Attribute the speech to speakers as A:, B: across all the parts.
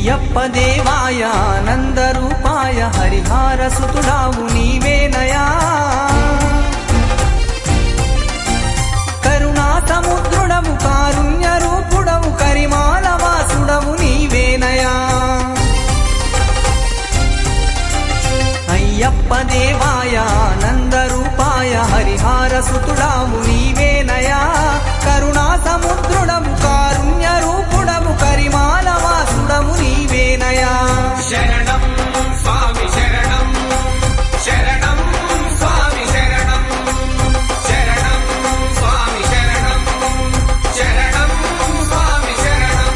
A: అయ్యప్ప దేవాయ ఆనందరూపాయ హరిహర సుతుడావు నీవేనయా కరుణా సముద్రుడవు కారుణ్య రూపుడవు కరిమాల వాసుడవు నీవేనయా అయ్యప్ప దేవాయ ఆనందరూపాయ హరిహర సుతుడావు నీవేనయా కరుణా సముద్రుడవు కారుణ్య రూపుడవు కరిమాల వాసుడవు నీవేనయా
B: శరణం స్వామి శరణం శరణం స్వామి శరణం శరణం స్వామి శరణం శరణం స్వామి శరణం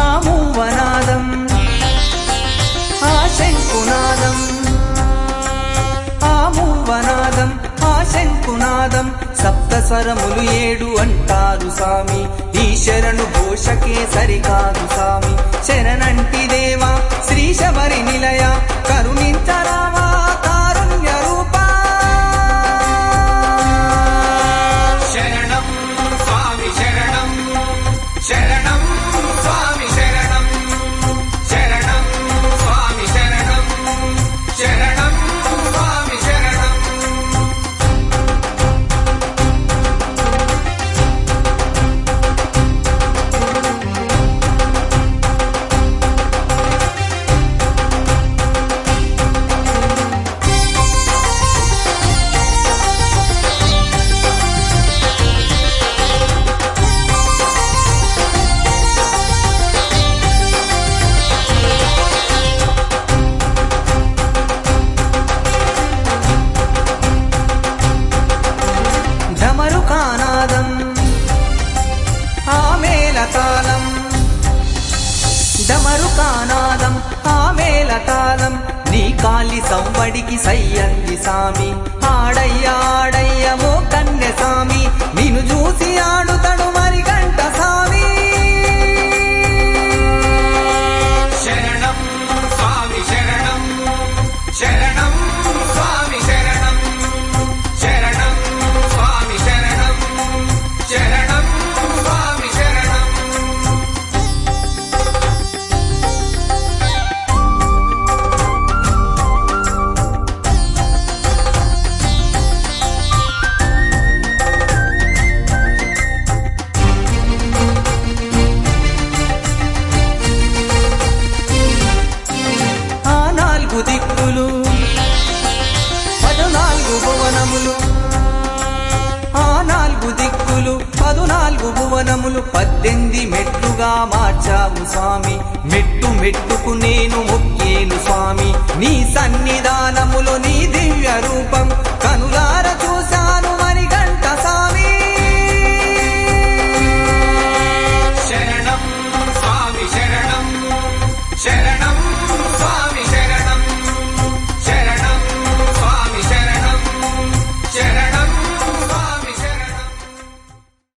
A: ఆమూవనాదం ఆ శంకునాదం ఆమూవనాదం ఆ శంకునాదం సప్తస్వరములు 7 అంటారు సామి ఈ శరణు ఘోషకే సరికాదు సామి శరణంటి దేవా శ్రీ శబరి నిలయ కరుణించరావా కారుణ్య రూపా
B: శరణం స్వామి శరణం శరణం స్వామి శరణం శరణం స్వామి శరణం శరణం స్వామి శరణం
A: ఢమరుకానాదం ఆ మేళతాళం ఢమరుకానాదం ఆ మేళతాళం నీ కాలి సంవడికి సయ్యంది సామి ఆడయ్య ఆడయ్య మో కన్య సామి నిన్ను చూసి ఆడుతడు మరి గంట సామి
B: శరణం స్వామి శరణం శరణం స్వామి శరణం శరణం స్వామి శరణం శరణం స్వామి శరణం
A: ఆ 4 దిక్కులు 14 భువనములు ఆ 4 దిక్కులు 14 భువనములు 18 మెట్లుగా మార్చావు స్వామి మెట్టు మెట్టుకు నేను మొక్కేను స్వామి నీ సన్నిధానములో నీ దివ్య రూపం కనులార